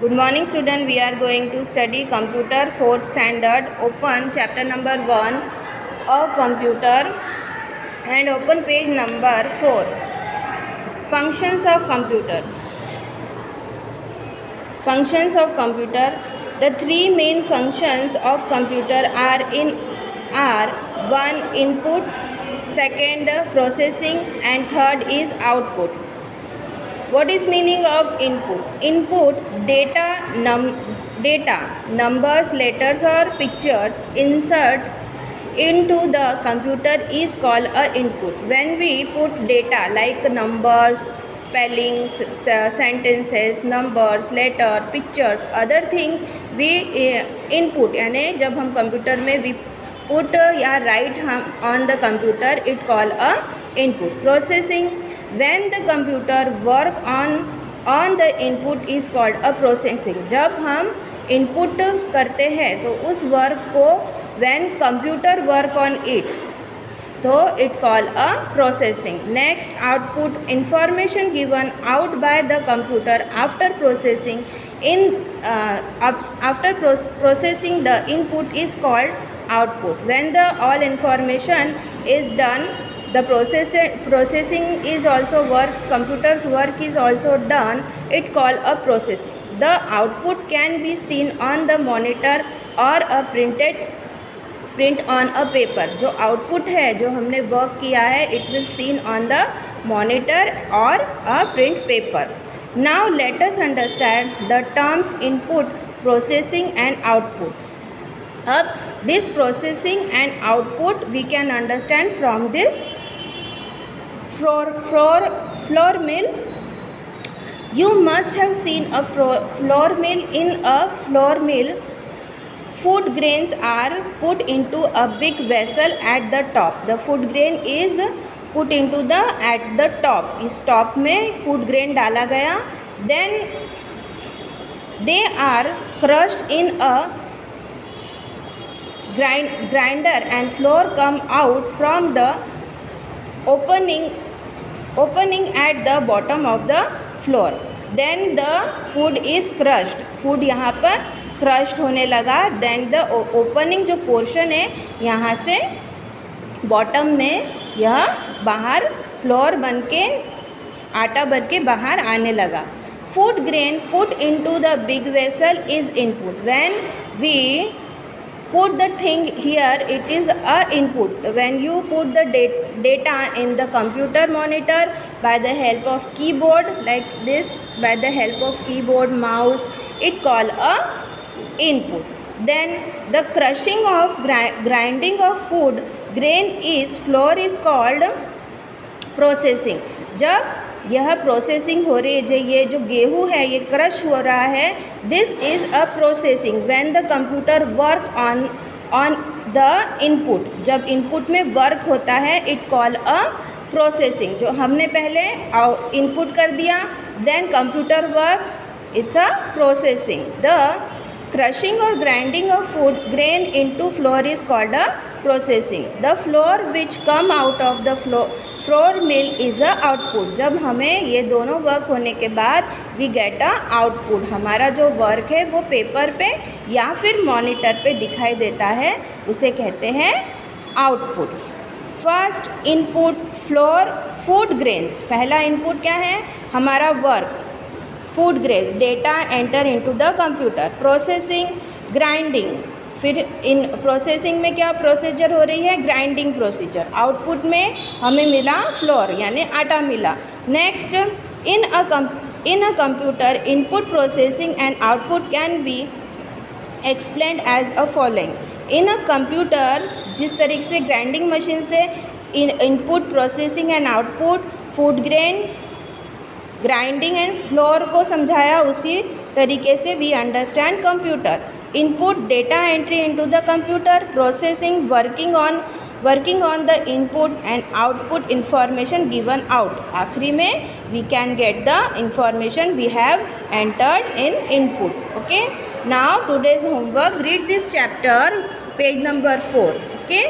Good morning student, we are going to study computer 4th standard. Open chapter number 1, a computer, and open page number 4. Functions of computer. Functions of computer. The three main functions of computer are one input, second processing, and third is output. What is meaning of input? Input data, numbers, letters or pictures insert into the computer is called a input. When we put data like numbers, spellings, sentences, numbers, letter, pictures, other things we input, यानी जब हम computer में we put या write on the computer, it called a input. Processing, when the computer work on the input is called a processing. जब हम input करते हैं तो उस work को when computer work on it, तो it called a processing. Next, output, information given out by the computer after processing. After processing the input is called output. When the all information is done, the processing is also work, computer's work is also done, it called a processing. The output can be seen on the monitor or a print on a paper. जो output है, जो हमने work किया है, it will seen on the monitor or a print paper. Now let us understand the terms input, processing and output. अब this processing and output we can understand from this flour mill. You must have seen a flour mill. In a flour mill, food grains are put into a big vessel at the top. The food grain is put into the at the top. इस top में food grain डाला गया. Then they are crushed in a grinder and flour come out from the opening at the bottom of the floor. Then the food is crushed. Food यहाँ पर crushed होने लगा. Then the opening जो portion है यहाँ से bottom में यह बाहर flour बन के आटा बन के बाहर आने लगा. Food grain put into the big vessel is input. When we put the thing here, it is a input. When you put the data in the computer monitor by the help of keyboard like this, by the help of keyboard, mouse, it called a input. Then the crushing of grinding of food grain is flour is called processing. जब यह processing हो रही है, ये जो गेहूँ है ये क्रश हो रहा है, this is a processing. When the computer work on the input, जब इनपुट में वर्क होता है, इट कॉल अ प्रोसेसिंग. जो हमने पहले इनपुट कर दिया, then computer works, it's a processing. The crushing or grinding of food grain into flour is called a processing. The flour which come out of the flour mill is a output. जब हमें ये दोनों work होने के बाद we get a output. हमारा जो work है वो पेपर पे या फिर मॉनिटर पे दिखाई देता है, उसे कहते हैं output. First input floor food grains. पहला इनपुट क्या है? हमारा work, food grain, data enter into the computer. Processing, grinding. फिर इन प्रोसेसिंग में क्या प्रोसीजर हो रही है? Grinding procedure. आउटपुट में हमें मिला फ्लोर यानी आटा मिला. Next, in a computer input, processing and output can be explained as a following. In a computer, जिस तरीके से ग्राइंडिंग मशीन से input, processing and output, food grain, grinding and flour को समझाया, उसी तरीके से we understand computer. Input, data entry into the computer. Processing, working on the input and output information given out. आखिरी में we can get the information we have entered in input. Okay, now today's homework, read this chapter, page number 4. Okay.